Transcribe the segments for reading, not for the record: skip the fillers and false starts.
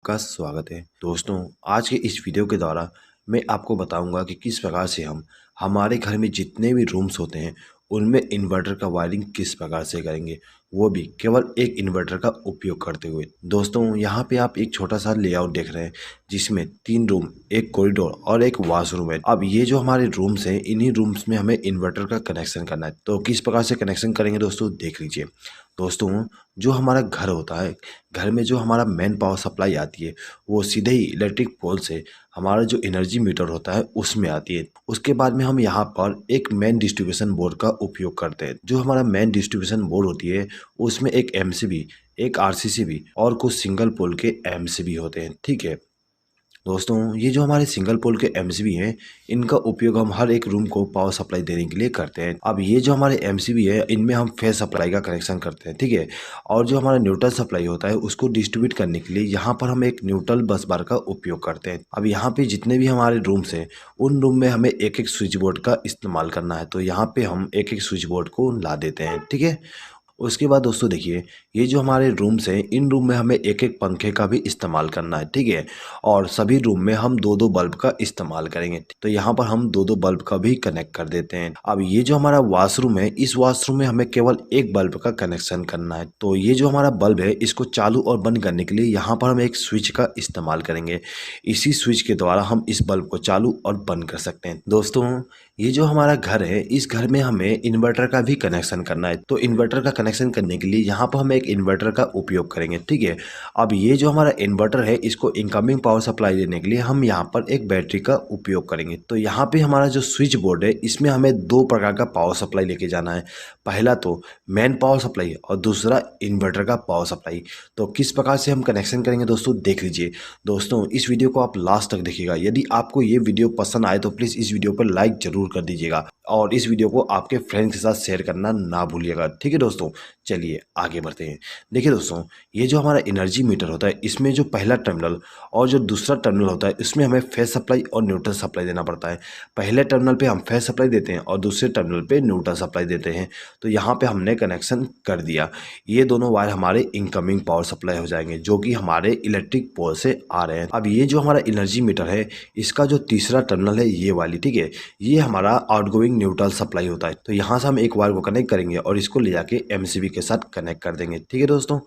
आपका स्वागत है। दोस्तों, आज के इस वीडियो के द्वारा मैं आपको बताऊंगा कि किस प्रकार से हम हमारे घर में जितने भी रूम्स होते हैं उनमें इन्वर्टर का वायरिंग किस प्रकार से करेंगे, वो भी केवल एक इन्वर्टर का उपयोग करते हुए। दोस्तों, यहाँ पे आप एक छोटा सा लेआउट देख रहे हैं जिसमें 3 रूम, एक कॉरिडोर और एक वॉशरूम है। अब ये जो हमारे रूम्स हैं, इन्हीं रूम्स में हमें इन्वर्टर का कनेक्शन करना है। तो किस प्रकार से कनेक्शन करेंगे दोस्तों, देख लीजिए। दोस्तों, जो हमारा घर होता है, घर में जो हमारा मेन पावर सप्लाई आती है वो सीधे ही इलेक्ट्रिक पोल से हमारा जो एनर्जी मीटर होता है उसमें आती है। उसके बाद में हम यहाँ पर एक मेन डिस्ट्रीब्यूशन बोर्ड का उपयोग करते हैं। जो हमारा मेन डिस्ट्रीब्यूशन बोर्ड होती है उसमें एक एमसीबी, एक आरसीसीबी और कुछ सिंगल पोल के एमसीबी होते हैं। ठीक है दोस्तों, ये जो हमारे सिंगल पोल के एमसीबी हैं, इनका उपयोग हम हर एक रूम को पावर सप्लाई देने के लिए करते हैं। अब ये जो हमारे एमसीबी है, इनमें हम फेस सप्लाई का कनेक्शन करते हैं। ठीक है, और जो हमारा न्यूट्रल सप्लाई होता है उसको डिस्ट्रीब्यूट करने के लिए यहाँ पर हम एक न्यूट्रल बस बार का उपयोग करते हैं। अब यहाँ पे जितने भी हमारे रूम्स हैं उन रूम में हमें एक एक स्विच बोर्ड का इस्तेमाल करना है। तो यहाँ पे हम एक एक स्विच बोर्ड को ला देते हैं। ठीक है, उसके बाद दोस्तों देखिए, ये जो हमारे रूम्स हैं इन रूम में हमें एक एक पंखे का भी इस्तेमाल करना है। ठीक है, और सभी रूम में हम दो दो बल्ब का इस्तेमाल करेंगे। तो यहाँ पर हम दो दो बल्ब का भी कनेक्ट कर देते हैं। अब ये जो हमारा वॉशरूम है, इस वॉशरूम में हमें केवल एक बल्ब का कनेक्शन करना है। तो ये जो हमारा बल्ब है इसको चालू और बंद करने के लिए यहाँ पर हम एक स्विच का इस्तेमाल करेंगे। इसी स्विच के द्वारा हम इस बल्ब को चालू और बंद कर सकते हैं। दोस्तों, ये जो हमारा घर है, इस घर में हमें इन्वर्टर का भी कनेक्शन करना है। तो इन्वर्टर का कनेक्शन करने के लिए यहाँ पर हम एक इन्वर्टर का उपयोग करेंगे। ठीक है, अब ये जो हमारा इन्वर्टर है इसको इनकमिंग पावर सप्लाई देने के लिए हम यहाँ पर एक बैटरी का उपयोग करेंगे। तो यहाँ पे हमारा जो स्विच बोर्ड है इसमें हमें दो प्रकार का पावर सप्लाई लेके जाना है। पहला तो मेन पावर सप्लाई और दूसरा इन्वर्टर का पावर सप्लाई। तो किस प्रकार से हम कनेक्शन करेंगे दोस्तों, देख लीजिए। दोस्तों, इस वीडियो को आप लास्ट तक देखिएगा। यदि आपको ये वीडियो पसंद आए तो प्लीज़ इस वीडियो पर लाइक जरूर कर दीजिएगा और इस वीडियो को आपके फ्रेंड्स के साथ शेयर करना ना भूलिएगा। ठीक है दोस्तों, चलिए आगे बढ़ते हैं। देखिए दोस्तों, ये जो हमारा एनर्जी मीटर होता है इसमें जो पहला टर्मिनल और जो दूसरा टर्मिनल होता है इसमें हमें फेस सप्लाई और न्यूट्रल सप्लाई देना पड़ता है। पहले टर्मिनल पे हम फेस सप्लाई देते हैं और दूसरे टर्मिनल पे न्यूट्रल सप्लाई देते हैं। तो यहाँ पे हमने कनेक्शन कर दिया। ये दोनों वायर हमारे इनकमिंग पावर सप्लाई हो जाएंगे जो कि हमारे इलेक्ट्रिक पोल से आ रहे हैं। अब ये जो हमारा एनर्जी मीटर है इसका जो तीसरा टर्मिनल है ये वाली, ठीक है, ये हमारा आउटगोइंग न्यूट्रल सप्लाई होता है। तो यहाँ से हम एक वायर को कनेक्ट करेंगे और इसको ले जाके एमसीबी के साथ कनेक्ट कर देंगे। ठीक है दोस्तों,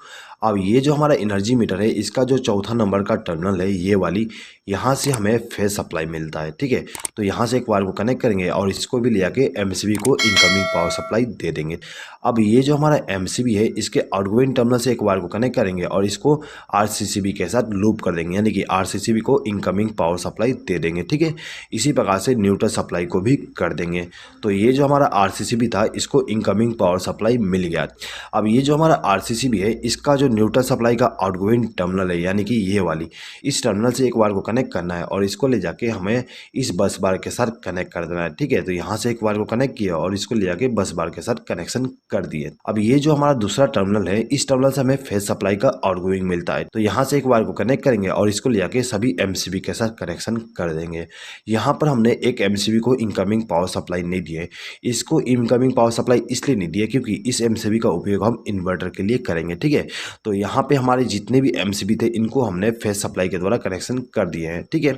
अब ये जो हमारा एनर्जी मीटर है इसका जो चौथा नंबर का टर्मिनल है ये वाली, यहाँ से हमें फेस सप्लाई मिलता है। ठीक है, तो यहाँ से एक वायर को कनेक्ट करेंगे और इसको भी ले जाके एमसीबी को इनकमिंग पावर सप्लाई दे देंगे। अब ये जो हमारा एमसीबी है इसके आउटगोइंग टर्मिनल से एक वायर को कनेक्ट करेंगे और इसको आरसीसीबी के साथ लूप कर देंगे, यानी कि आरसीसीबी को इनकमिंग पावर सप्लाई दे देंगे। ठीक है, इसी प्रकार से न्यूट्रल सप्लाई को भी कर देंगे। तो ये जो हमारा आरसीसीबी था इसको इनकमिंग पावर सप्लाई मिल गया। अब ये जो हमारा आरसीसीबी है इसका जो न्यूट्रल सप्लाई का आउटगोइंग टर्मिनल है, यानी कि ये वाली, इस टर्मिनल से एक वायर को कनेक्ट करना है और इसको ले जाके हमें इस बस बार के साथ कनेक्ट कर देना है। ठीक है, तो यहाँ से एक वायर को कनेक्ट किया और इसको ले जाके बस बार के साथ कनेक्शन कर दिए। अब ये जो हमारा दूसरा टर्मिनल है इस टर्मिनल से हमें फेस सप्लाई का आउटगोइंग मिलता है। तो यहाँ से एक वायर को कनेक्ट करेंगे और इसको ले जाके सभी एमसीबी के साथ कनेक्शन कर देंगे। यहाँ पर हमने एक एमसीबी को इनकमिंग पावर सप्लाई नहीं दी है। इसको इनकमिंग पावर सप्लाई इसलिए नहीं दी है क्योंकि इस एमसीबी का उपयोग हम इन्वर्टर के लिए करेंगे। ठीक है, तो यहाँ पे हमारे जितने भी एमसीबी थे इनको हमने फेस सप्लाई के द्वारा कनेक्शन कर दिए हैं। ठीक है,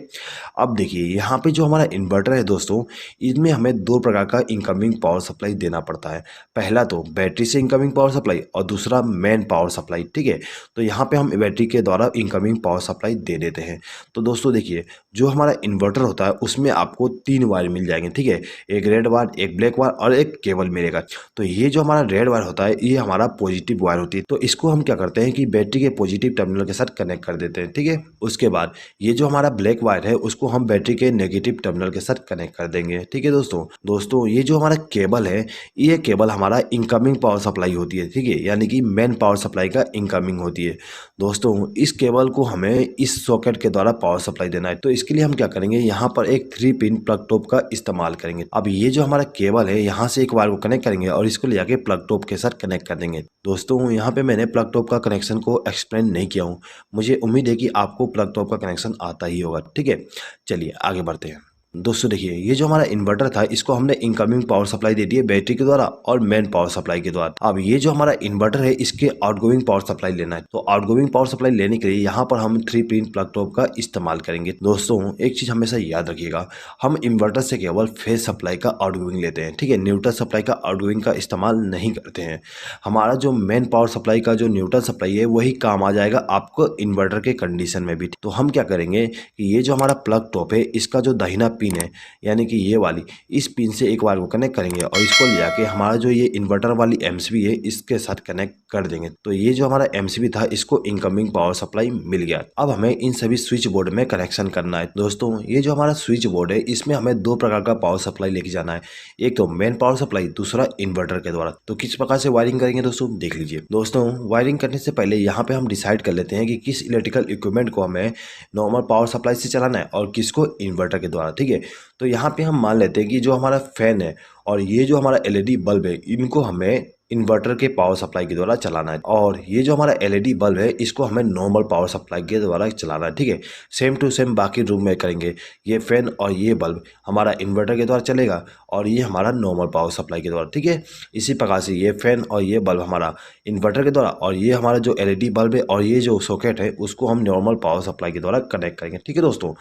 अब देखिए यहाँ पे जो हमारा इन्वर्टर है दोस्तों, इसमें हमें दो प्रकार का इनकमिंग पावर सप्लाई देना पड़ता है। पहला तो बैटरी से इनकमिंग पावर सप्लाई और दूसरा मेन पावर सप्लाई। ठीक है, तो यहाँ पे हम बैटरी के द्वारा इनकमिंग पावर सप्लाई दे देते हैं। तो दोस्तों देखिए, जो हमारा इन्वर्टर होता है उसमें आपको 3 वायर मिल जाएंगे। ठीक है, एक रेड वायर, एक ब्लैक वायर और एक केबल मिलेगा। तो ये जो हमारा रेड वायर होता है ये हमारा पॉजिटिव वायर होती है। तो इसको हम क्या करते हैं कि बैटरी के पॉजिटिव टर्मिनल के साथ कनेक्ट कर देते हैं। ठीक है, उसके बाद ये जो हमारा ब्लैक वायर है उसको हम बैटरी के नेगेटिव टर्मिनल के साथ कनेक्ट कर देंगे। ठीक है दोस्तों, ये जो हमारा केबल है ये केबल हमारा इनकमिंग पावर सप्लाई होती है। ठीक है, यानी कि मेन पावर सप्लाई का इनकमिंग होती है। दोस्तों, इस केबल को हमें इस सॉकेट के द्वारा पावर सप्लाई देना है। तो इसके लिए हम क्या करेंगे, यहाँ पर एक 3 पिन प्लग टॉप का इस्तेमाल करेंगे। अब ये जो हमारा केबल है यहाँ से एक वायर को कनेक्ट करेंगे और इसको ले जाके प्लग टॉप के साथ कनेक्ट कर देंगे। दोस्तों, यहाँ पे मैंने प्लग टॉप का कनेक्शन को एक्सप्लेन नहीं किया हूँ। मुझे उम्मीद है कि आपको प्लग टॉप का कनेक्शन आता ही होगा। ठीक है, चलिए आगे बढ़ते हैं। दोस्तों देखिए, ये जो हमारा इन्वर्टर था इसको हमने इनकमिंग पावर सप्लाई दे दी है बैटरी के द्वारा और मेन पावर सप्लाई के द्वारा। अब ये जो हमारा इन्वर्टर है इसके आउटगोइंग पावर सप्लाई लेना है, तो आउटगोइंग पावर सप्लाई लेने के लिए यहाँ पर हम 3 पिन प्लग टॉप का इस्तेमाल करेंगे। दोस्तों एक चीज हमेशा याद रखिएगा, हम इन्वर्टर से केवल फेज सप्लाई का आउटगोइंग लेते हैं, ठीक है, न्यूट्रल सप्लाई का आउटगोइंग का इस्तेमाल नहीं करते हैं। हमारा जो मेन पावर सप्लाई का जो न्यूट्रल सप्लाई है वही काम आ जाएगा आपको इन्वर्टर के कंडीशन में भी। तो हम क्या करेंगे कि ये जो हमारा प्लग टॉप है इसका जो दाहिना पिन है यानी कि ये वाली, इस पिन से एक बार को कनेक्ट करेंगे और इसको ले जाके हमारा जो ये इन्वर्टर वाली एमसीबी है इसके साथ कनेक्ट कर देंगे। तो ये जो हमारा एमसीबी था इसको इनकमिंग पावर सप्लाई मिल गया। अब हमें इन सभी स्विच बोर्ड में कनेक्शन करना है। दोस्तों ये जो हमारा स्विच बोर्ड है इसमें हमें दो प्रकार का पावर सप्लाई लेके जाना है, एक तो मेन पावर सप्लाई, दूसरा इन्वर्टर के द्वारा। तो किस प्रकार से वायरिंग करेंगे दोस्तों देख लीजिए। दोस्तों वायरिंग करने से पहले यहाँ पे हम डिसाइड कर लेते हैं कि किस इलेक्ट्रिकल इक्विपमेंट को हमें नॉर्मल पावर सप्लाई से चलाना है और किसको इन्वर्टर के द्वारा, ठीक है। तो यहाँ पे हम मान लेते हैं कि जो हमारा फैन है और ये जो हमारा एलईडी बल्ब है इनको हमें इन्वर्टर के पावर सप्लाई के द्वारा चलाना है, और ये जो हमारा एलईडी बल्ब है इसको हमें नॉर्मल पावर सप्लाई के द्वारा चलाना है, ठीक है। सेम टू सेम बाकी रूम में करेंगे। ये फैन और ये बल्ब हमारा इन्वर्टर के द्वारा चलेगा और ये हमारा नॉर्मल पावर सप्लाई के द्वारा, ठीक है। इसी प्रकार से ये फैन और ये बल्ब हमारा इन्वर्टर के द्वारा और ये हमारा जो एलईडी बल्ब है और ये जो सॉकेट है उसको हम नॉर्मल पावर सप्लाई के द्वारा कनेक्ट करेंगे, ठीक है दोस्तों।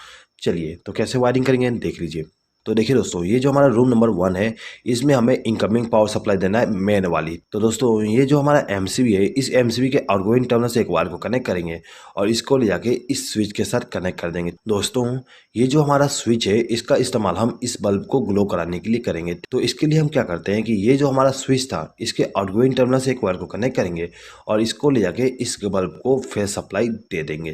चलिए तो कैसे वायरिंग करेंगे देख लीजिए। तो देखिए दोस्तों, ये जो हमारा रूम नंबर 1 है इसमें हमें इनकमिंग पावर सप्लाई देना है मेन वाली। तो दोस्तों ये जो हमारा एमसीबी है इस एमसीबी के आउटगोइंग टर्मिनल से एक वायर को कनेक्ट करेंगे और इसको ले जाके इस स्विच के साथ कनेक्ट कर देंगे। दोस्तों ये जो हमारा स्विच है इसका इस्तेमाल हम इस बल्ब को ग्लो कराने के लिए करेंगे। तो इसके लिए हम क्या करते हैं कि ये जो हमारा स्विच था इसके आउटगोइंग टर्मिनल से एक वायर को कनेक्ट करेंगे और इसको ले जाके इस बल्ब को फेज सप्लाई दे देंगे।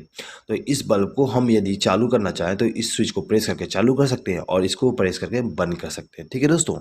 तो इस बल्ब को हम यदि चालू करना चाहें तो इस स्विच को प्रेस करके चालू कर सकते हैं और इसको प्रेस करके बंद कर सकते हैं, ठीक है दोस्तों।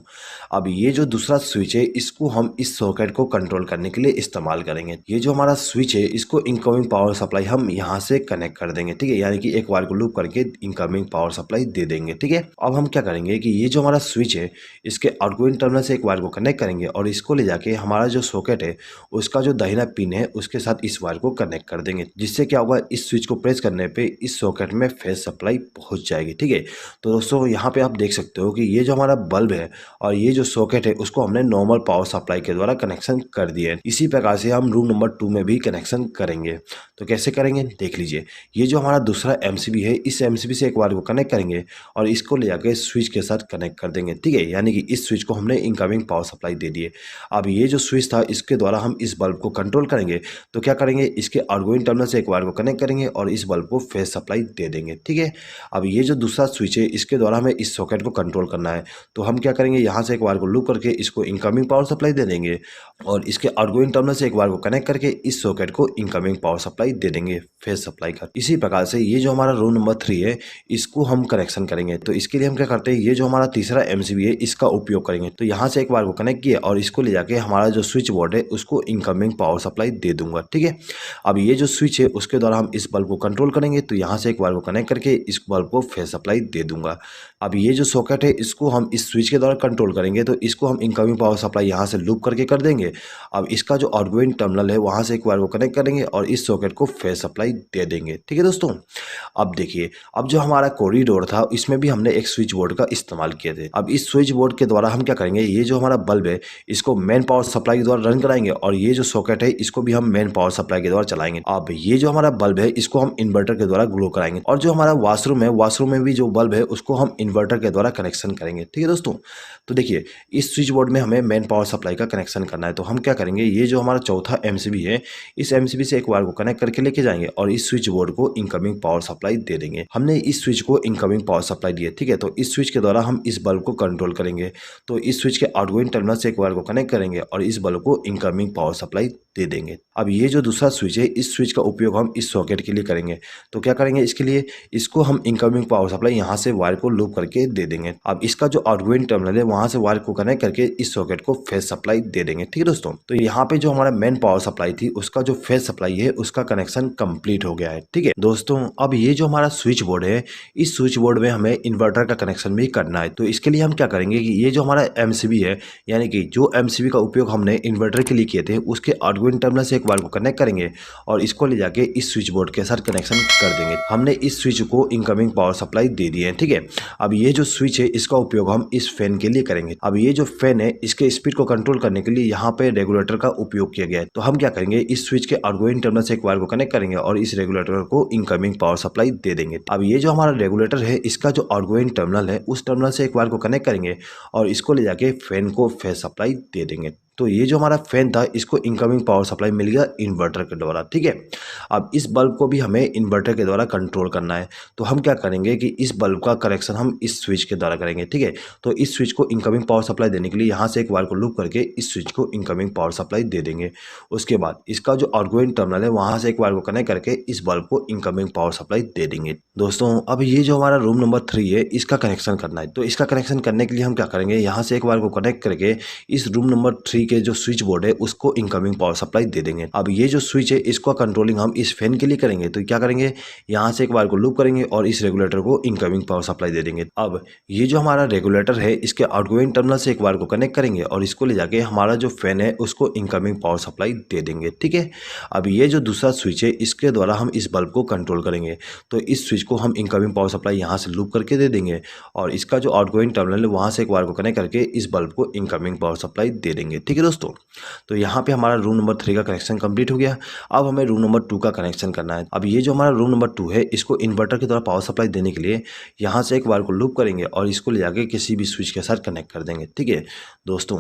अब ये जो दूसरा स्विच है इसको हम इस सॉकेट को कंट्रोल करने के लिए इस्तेमाल करेंगे। ये जो हमारा स्विच है इसको इनकमिंग पावर सप्लाई हम यहाँ से कनेक्ट कर देंगे, ठीक है, यानी कि एक वायर को लूप करके इनकमिंग पावर सप्लाई दे देंगे, ठीक है। अब हम क्या करेंगे कि ये जो हमारा स्विच है इसके आउटगोइंग टर्मिनल से एक वायर को कनेक्ट करेंगे और इसको ले जाके हमारा जो सॉकेट है उसका जो दाहिना पिन है उसके साथ इस वायर को कनेक्ट कर देंगे, जिससे क्या होगा इस स्विच को प्रेस करने पे इस सॉकेट में फेज सप्लाई पहुंच जाएगी, ठीक है। तो दोस्तों यहाँ पे आप देख सकते हो कि ये जो हमारा बल्ब है और ये जो सॉकेट है उसको हमने नॉर्मल पावर सप्लाई के द्वारा कनेक्शन कर दिया है। इसी प्रकार से हम रूम नंबर 2 में भी कनेक्शन करेंगे। तो कैसे करेंगे देख लीजिए। ये जो हमारा दूसरा एमसीबी है इस एमसीबी से एक वायर को कनेक्ट करेंगे और इसको ले जाकर स्विच के साथ कनेक्ट कर देंगे, ठीक है, यानी कि इस स्विच को हमने इनकमिंग पावर सप्लाई दे दी है। अब ये जो स्विच था इसके द्वारा हम इस बल्ब को कंट्रोल करेंगे। तो क्या करेंगे, इसके आउटगोइंग टर्मिनल से एक वायर को कनेक्ट करेंगे और इस बल्ब को फेज सप्लाई दे देंगे, ठीक है। अब ये जो दूसरा स्विच है इसके द्वारा हमें इस सॉकेट को कंट्रोल करना है। तो हम क्या करेंगे, यहाँ से एक वायर को लूप करके इसको इनकमिंग पावर सप्लाई दे देंगे और इसके आउटगोइंग टर्मिनल से एक वायर को कनेक्ट करके इस सॉकेट को इनकमिंग पावर सप्लाई दे देंगे, फेज सप्लाई का। इसी प्रकार से ये जो हमारा रूम नंबर 3 है इसको हम कनेक्शन करेंगे। तो इसके लिए हम क्या करते हैं, ये जो हमारा तीसरा एमसीबी है इसका उपयोग करेंगे। तो यहाँ से एक वायर को कनेक्ट किया और इसको ले जाके हमारा जो स्विच बोर्ड है उसको इनकमिंग पावर सप्लाई दे दूंगा, ठीक है। अब ये जो स्विच है उसके द्वारा हम इस बल्ब को कंट्रोल करेंगे। तो यहाँ से एक वायर को कनेक्ट करके इस बल्ब को फेज सप्लाई दे दूंगा। अब ये जो सॉकेट है इसको हम इस स्विच के द्वारा कंट्रोल करेंगे। तो इसको हम इनकमिंग पावर सप्लाई यहाँ से लूप करके कर देंगे। अब इसका जो आउटगोइंग टर्मिनल है वहाँ से एक वायर को कनेक्ट करेंगे और इस सॉकेट को फेज सप्लाई दे देंगे, ठीक है दोस्तों। अब देखिए, अब जो हमारा कॉरिडोर था इसमें भी हमने एक स्विच बोर्ड का इस्तेमाल किए थे। अब इस स्विच बोर्ड के द्वारा हम क्या करेंगे, ये जो हमारा बल्ब है इसको मेन पावर सप्लाई के द्वारा रन कराएंगे और ये जो सॉकेट है इसको भी हम मेन पावर सप्लाई के द्वारा चलाएंगे। अब ये जो हमारा बल्ब है इसको हम इन्वर्टर के द्वारा ग्लो कराएंगे और जो हमारा वॉशरूम है वॉशरूम में भी जो बल्ब है उसको हम इन्वर्टर के द्वारा कनेक्शन करेंगे, ठीक है दोस्तों। तो देखिए, इस स्विच बोर्ड में हमें मेन पावर सप्लाई का कनेक्शन करना है। तो हम क्या करेंगे, ये जो हमारा चौथा एमसीबी है इस एमसीबी से एक वायर को कनेक्ट करके लेके जाएंगे और इस स्विच बोर्ड को इनकमिंग पावर सप्लाई दे देंगे। हमने इस स्विच को इनकमिंग पावर सप्लाई दी है, ठीक है। तो इस स्विच के द्वारा हम इस बल्ब को कंट्रोल करेंगे। तो इस स्विच के आउटगोइंग टर्मिनल से एक वायर को कनेक्ट करेंगे और इस बल्ब को इनकमिंग पावर सप्लाई दे देंगे। अब ये जो दूसरा स्विच है इस स्विच का उपयोग हम इस सॉकेट के लिए करेंगे। तो क्या करेंगे, इसके लिए इसको हम इनकमिंग पावर सप्लाई यहाँ से वायर को लूप करके दे देंगे। अब इसका जो आउटगोइंग टर्मिनल है वहां से वायर को कनेक्ट करके इस सॉकेट को फेज सप्लाई दे देंगे, ठीक है दोस्तों। तो यहाँ पे जो हमारा मेन पावर सप्लाई थी उसका जो फेज सप्लाई है उसका कनेक्शन कंप्लीट हो गया है, ठीक है दोस्तों। अब ये जो हमारा स्विच बोर्ड है इस स्विच बोर्ड में हमें इन्वर्टर का कनेक्शन भी करना है। तो इसके लिए हम क्या करेंगे कि ये जो हमारा एमसीबी है यानी कि जो एमसीबी का उपयोग हमने इन्वर्टर के लिए किए थे उसके आउटगोइंग आर्गुइन टर्मिनल से एक वायर को कनेक्ट करेंगे और इसको ले जाके इस स्विच बोर्ड के साथ कनेक्शन कर देंगे। हमने इस स्विच को इनकमिंग पावर सप्लाई दे दी है, ठीक है। अब ये जो स्विच है इसका उपयोग हम इस फैन के लिए करेंगे। अब ये जो फैन है इसके स्पीड को कंट्रोल करने के लिए यहाँ पे रेगुलेटर का उपयोग किया गया है। तो हम क्या करेंगे, इस स्विच के आउटगोइंग टर्मिनल से एक वायर को कनेक्ट करेंगे और इस रेगुलेटर को इनकमिंग पावर सप्लाई दे देंगे। अब ये जो हमारा रेगुलेटर है इसका जो आउटगोइंग टर्मिनल है उस टर्मिनल से एक वायर को कनेक्ट करेंगे और इसको ले जाके फैन को फेस सप्लाई दे देंगे। तो ये जो हमारा फैन था इसको इनकमिंग पावर सप्लाई मिल गया इन्वर्टर के द्वारा, ठीक है। अब इस बल्ब को भी हमें इन्वर्टर के द्वारा कंट्रोल करना है। तो हम क्या करेंगे कि इस बल्ब का कनेक्शन हम इस स्विच के द्वारा करेंगे, ठीक है। तो इस स्विच को इनकमिंग पावर सप्लाई देने के लिए यहाँ से एक वायर को लूप करके इस स्विच को इनकमिंग पावर सप्लाई दे देंगे। उसके बाद इसका जो आउटगोइंग टर्मिनल है वहाँ से एक वायर को कनेक्ट करके इस बल्ब को इनकमिंग पावर सप्लाई दे देंगे। दोस्तों अब ये जो हमारा रूम नंबर 3 है इसका कनेक्शन करना है। तो इसका कनेक्शन करने के लिए हम क्या करेंगे, यहाँ से एक वायर को कनेक्ट करके इस रूम नंबर 3 के जो स्विच बोर्ड है उसको इनकमिंग पावर सप्लाई दे देंगे। अब ये जो स्विच है इसको कंट्रोलिंग हम इस फैन के लिए करेंगे। तो क्या करेंगे, यहाँ से एक वायर को लूप करेंगे और इस रेगुलेटर को इनकमिंग पावर सप्लाई दे देंगे। अब ये जो हमारा रेगुलेटर है इसके आउटगोइंग टर्मिनल से एक वायर को कनेक्ट करेंगे और इसको ले जाके हमारा जो फैन है उसको इनकमिंग पावर सप्लाई दे देंगे, ठीक है। अब ये जो दूसरा स्विच है इसके द्वारा हम इस बल्ब को कंट्रोल करेंगे। तो इस स्विच को हम इनकमिंग पावर सप्लाई यहाँ से लूप करके दे देंगे और इसका जो आउटगोइंग टर्मिनल है वहाँ से एक वायर को कनेक्ट करके इस बल्ब को इनकमिंग पावर सप्लाई दे देंगे, ठीक है दोस्तों। तो यहाँ पे हमारा रूम नंबर 3 का कनेक्शन कंप्लीट हो गया। अब हमें रूम नंबर 2 का कनेक्शन करना है। अब ये जो हमारा रूम नंबर 2 है इसको इन्वर्टर के द्वारा पावर सप्लाई देने के लिए यहाँ से एक वायर को लूप करेंगे और इसको ले जाके किसी भी स्विच के साथ कनेक्ट कर देंगे, ठीक है दोस्तों।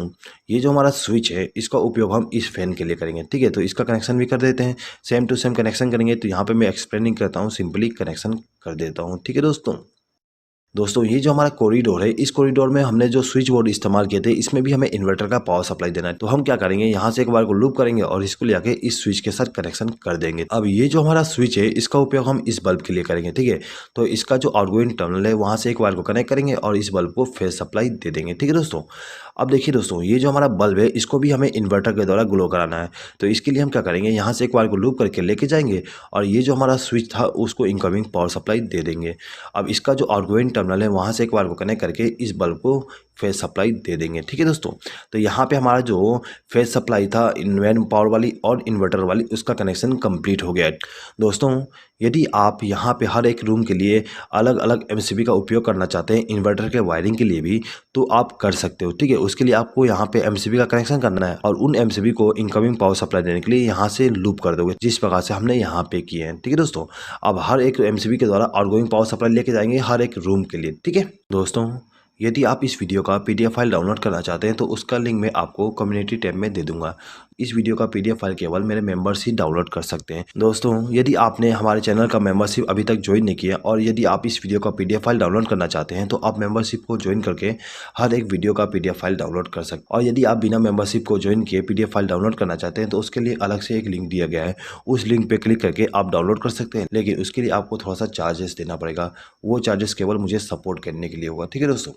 ये जो हमारा स्विच है इसका उपयोग हम इस फैन के लिए करेंगे, ठीक है। तो इसका कनेक्शन भी कर देते हैं, सेम टू सेम कनेक्शन करेंगे। तो यहाँ पे मैं एक्सप्लेनिंग करता हूँ, सिंपली कनेक्शन कर देता हूँ, ठीक है दोस्तों ये जो हमारा कॉरिडोर है इस कॉरिडोर में हमने जो स्विच बोर्ड इस्तेमाल किए थे इसमें भी हमें इन्वर्टर का पावर सप्लाई देना है। तो हम क्या करेंगे, यहाँ से एक बार को लूप करेंगे और इसको ले आके इस स्विच के साथ कनेक्शन कर देंगे। अब ये जो हमारा स्विच है इसका उपयोग हम इस बल्ब के लिए करेंगे, ठीक है। तो इसका जो आउटगोइंग टर्मिनल है वहाँ से एक वायर को कनेक्ट करेंगे और इस बल्ब को फेस सप्लाई दे देंगे, ठीक है दोस्तों। अब देखिए दोस्तों ये जो हमारा बल्ब है इसको भी हमें इन्वर्टर के द्वारा ग्लो कराना है। तो इसके लिए हम क्या करेंगे, यहाँ से एक वायर को लूप करके लेके जाएंगे और ये जो हमारा स्विच था उसको इनकमिंग पावर सप्लाई दे देंगे। अब इसका जो आउटगोइंग टर्मिनल है वहाँ से एक वायर को कनेक्ट करके इस बल्ब को फेस सप्लाई दे देंगे, ठीक है दोस्तों। तो यहाँ पे हमारा जो फेस सप्लाई था इनवैन पावर वाली और इन्वर्टर वाली उसका कनेक्शन कंप्लीट हो गया है। दोस्तों यदि आप यहाँ पे हर एक रूम के लिए अलग अलग एमसीबी का उपयोग करना चाहते हैं इन्वर्टर के वायरिंग के लिए भी तो आप कर सकते हो, ठीक है। उसके लिए आपको यहाँ पे एमसीबी का कनेक्शन करना है और उन एमसीबी को इनकमिंग पावर सप्लाई देने के लिए यहाँ से लूप कर दोगे जिस प्रकार से हमने यहाँ पे किए हैं, ठीक है दोस्तों। अब हर एक एमसीबी के द्वारा आउटगोइंग पावर सप्लाई लेके जाएंगे हर एक रूम के लिए, ठीक है दोस्तों। यदि आप इस वीडियो का पीडीएफ फाइल डाउनलोड करना चाहते हैं तो उसका लिंक मैं आपको कम्युनिटी टैब में दे दूंगा। इस वीडियो का पीडीएफ फाइल केवल मेरे मेंबर्स ही डाउनलोड कर सकते हैं। दोस्तों यदि आपने हमारे चैनल का मेंबरशिप अभी तक ज्वाइन नहीं किया और यदि आप इस वीडियो का पीडीएफ फाइल डाउनलोड करना चाहते हैं तो आप मेंबरशिप को ज्वाइन करके हर एक वीडियो का पीडीएफ फाइल डाउनलोड कर सकते हैं। और यदि आप बिना मेंबरशिप को ज्वाइन किए पीडीएफ फाइल डाउनलोड करना चाहते हैं तो उसके लिए अलग से एक लिंक दिया गया है, उस लिंक पर क्लिक करके आप डाउनलोड कर सकते हैं। लेकिन उसके लिए आपको थोड़ा सा चार्जेस देना पड़ेगा, वो चार्जेस केवल मुझे सपोर्ट करने के लिए होगा, ठीक है दोस्तों।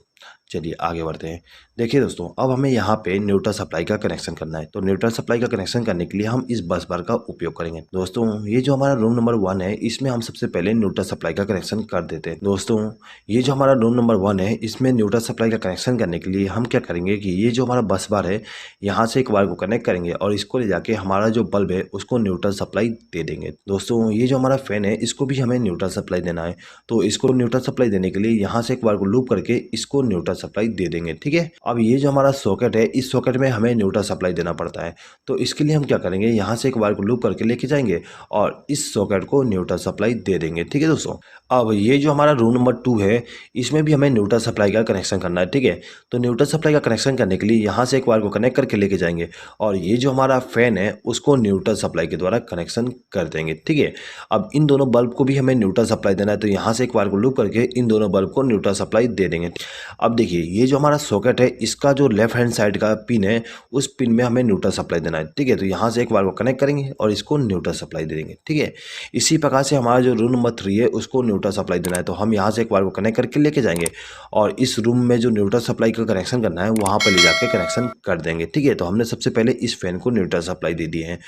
चलिए आगे बढ़ते हैं। देखिए दोस्तों अब हमें यहाँ पे न्यूट्रल सप्लाई का कनेक्शन करना है। तो न्यूट्रल सप्लाई का कनेक्शन करने के लिए हम इस बस बार का उपयोग करेंगे। दोस्तों ये जो हमारा रूम नंबर 1 है इसमें हम सबसे पहले न्यूट्रल सप्लाई का कनेक्शन कर देते हैं। दोस्तों ये जो हमारा रूम नंबर 1 है इसमें न्यूट्रल सप्लाई का कनेक्शन करने के लिए हम क्या करेंगे कि ये जो हमारा बस बार है यहाँ से एक वायर को कनेक्ट करेंगे और इसको ले जाके हमारा जो बल्ब है उसको न्यूट्रल सप्लाई दे देंगे। दोस्तों ये जो हमारा फैन है इसको भी हमें न्यूट्रल सप्लाई देना है। तो इसको न्यूट्रल सप्लाई देने के लिए यहाँ से एक वायर को लूप करके इसको न्यूट्रल सप्लाई दे देंगे, ठीक है। अब ये जो हमारा सॉकेट है इस सॉकेट में हमें न्यूट्रल सप्लाई देना पड़ता है। तो इसके लिए हम क्या करेंगे, यहाँ से एक वायर को लूप करके लेके जाएंगे और इस सॉकेट को न्यूट्रल सप्लाई दे देंगे, ठीक है दोस्तों। अब ये जो हमारा रूम नंबर 2 है इसमें भी हमें न्यूट्रल सप्लाई का कनेक्शन करना है, ठीक है। तो न्यूट्रल सप्लाई का कनेक्शन करने के लिए यहाँ से एक वायर को कनेक्ट करके लेके जाएंगे और ये जो हमारा फैन है उसको न्यूट्रल सप्लाई के द्वारा कनेक्शन कर देंगे, ठीक है। अब इन दोनों बल्ब को भी हमें न्यूट्रल सप्लाई देना है। तो यहाँ से एक वायर को लूप करके इन दोनों बल्ब को न्यूट्रल सप्लाई दे देंगे। अब देखिए ये जो हमारा सॉकेट है इसका जो लेफ्ट हैंड साइड का पिन है उस पिन में हमें न्यूट्रल सप्लाई देना है, ठीक है। तो यहाँ से एक वायर को कनेक्ट करेंगे और इसको न्यूट्रल सप्लाई दे देंगे, ठीक है। इसी प्रकार से हमारा जो रूम नंबर 3 है उसको न्यूट्रल सप्लाई देना है। तो हम यहाँ से एक वायर को कनेक्ट करके लेके जाएंगे और इस रूम में जो न्यूट्रल सप्लाई का कनेक्शन करना है वहाँ पर ले जाके कनेक्शन कर देंगे, ठीक है। तो हमने सबसे पहले इस फैन को न्यूट्रल सप्लाई दे दी है।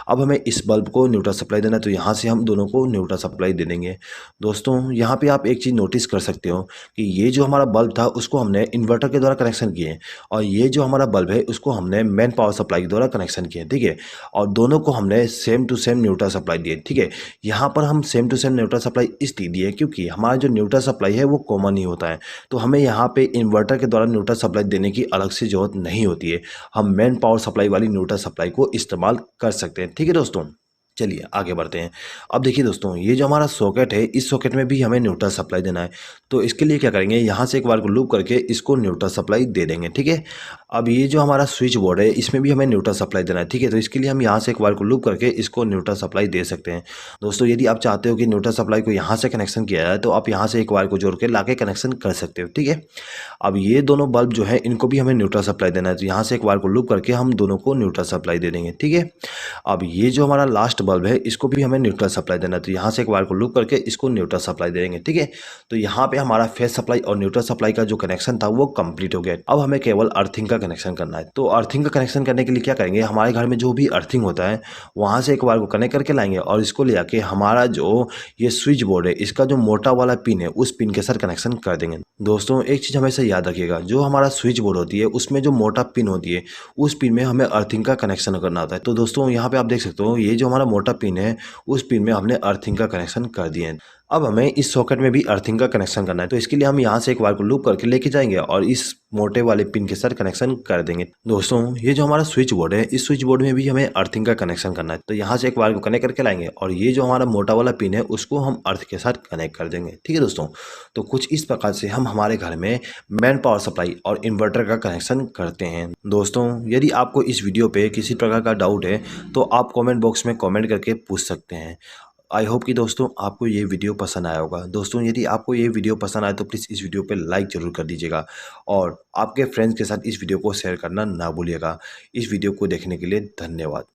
अब हमें इस बल्ब को न्यूट्रल सप्लाई देना है। तो यहाँ से हम दोनों को न्यूट्रल सप्लाई दे देंगे। दोस्तों यहाँ पे आप एक चीज़ नोटिस कर सकते हो कि ये जो हमारा बल्ब था उसको हमने इन्वर्टर के द्वारा कनेक्शन किए और ये जो हमारा बल्ब है उसको हमने मेन पावर सप्लाई के द्वारा कनेक्शन कनेक्शन किए, ठीक है। और दोनों को हमने same to same neutral supply दिए, ठीक है। यहाँ पर हम same to same neutral supply इसलिए दिए क्योंकि हमारा जो न्यूट्रल सप्लाई है वो कॉमन ही होता है, तो हमें यहाँ पे इन्वर्टर के द्वारा न्यूट्रल सप्लाई देने की अलग से ज़रूरत नहीं होती है। हम मेन पावर सप्लाई वाली न्यूट्रल सप्लाई को इस्तेमाल कर सकते हैं, ठीक है दोस्तों। चलिए आगे बढ़ते हैं। अब देखिए दोस्तों, ये जो हमारा सॉकेट है, इस सॉकेट में भी हमें न्यूट्रल सप्लाई देना है। तो इसके लिए क्या करेंगे, यहाँ से एक बार को लूप करके इसको न्यूट्रल सप्लाई दे देंगे, ठीक है। अब ये जो हमारा स्विच बोर्ड है, इसमें भी हमें न्यूट्रल सप्लाई देना है, ठीक है। तो इसके लिए हम यहाँ से एक बार को लूप करके इसको न्यूट्रल सप्लाई दे सकते हैं। दोस्तों यदि आप चाहते हो कि न्यूट्रल सप्लाई को यहाँ से कनेक्शन किया जाए, तो आप यहाँ से एक वायर को जोड़ के ला के कनेक्शन कर सकते हो, ठीक है। अब ये दोनों बल्ब जो है, इनको भी हमें न्यूट्रल सप्लाई देना है, तो यहाँ से एक वायर को लूप करके हम दोनों को न्यूट्रल सप्लाई दे देंगे, ठीक है। अब ये जो हमारा लास्ट बल्ब है, इसको भी हमें न्यूट्रल सप्लाई देना है, तो यहाँ से एक वायर को लूप करके इसको न्यूट्रल सप्लाई देंगे, ठीक है। तो यहाँ पे हमारा फेस सप्लाई और न्यूट्रल सप्लाई का जो कनेक्शन था वो कंप्लीट हो गया। अब हमें केवल अर्थिंग का कनेक्शन करना है। तो अर्थिंग का कनेक्शन करने के लिए क्या करेंगे, हमारे घर में जो भी अर्थिंग होता है वहाँ से एक वायर को कनेक्ट करके लाएंगे और इसको ले जाके हमारा जो ये स्विच बोर्ड है, इसका जो मोटा वाला पिन है उस पिन के साथ कनेक्शन कर देंगे। दोस्तों एक चीज़ हमेशा याद रखिएगा, जो हमारा स्विच बोर्ड होती है उसमें जो मोटा पिन होती है उस पिन में हमें अर्थिंग का कनेक्शन करना होता है। तो दोस्तों यहाँ पे आप देख सकते हो, ये जो हमारा मोटा पिन है उस पिन में हमने अर्थिंग का कनेक्शन कर दिया है। अब हमें इस सॉकेट में भी अर्थिंग का कनेक्शन करना है, तो इसके लिए हम यहाँ से एक वायर को लूप करके लेके जाएंगे और इस मोटे वाले पिन के साथ कनेक्शन कर देंगे। दोस्तों ये जो हमारा स्विच बोर्ड है, इस स्विच बोर्ड में भी हमें अर्थिंग का कनेक्शन करना है, तो यहाँ से एक वायर को कनेक्ट करके लाएंगे और ये जो हमारा मोटा वाला पिन है उसको हम अर्थ के साथ कनेक्ट कर देंगे, ठीक है दोस्तों। तो कुछ इस प्रकार से हम हमारे घर में मेन पावर सप्लाई और इन्वर्टर का कनेक्शन करते हैं। दोस्तों यदि आपको इस वीडियो पे किसी प्रकार का डाउट है तो आप कमेंट बॉक्स में कमेंट करके पूछ सकते हैं। आई होप कि दोस्तों आपको ये वीडियो पसंद आया होगा। दोस्तों यदि आपको ये वीडियो पसंद आए तो प्लीज़ इस वीडियो पे लाइक ज़रूर कर दीजिएगा और आपके फ्रेंड्स के साथ इस वीडियो को शेयर करना ना भूलिएगा। इस वीडियो को देखने के लिए धन्यवाद।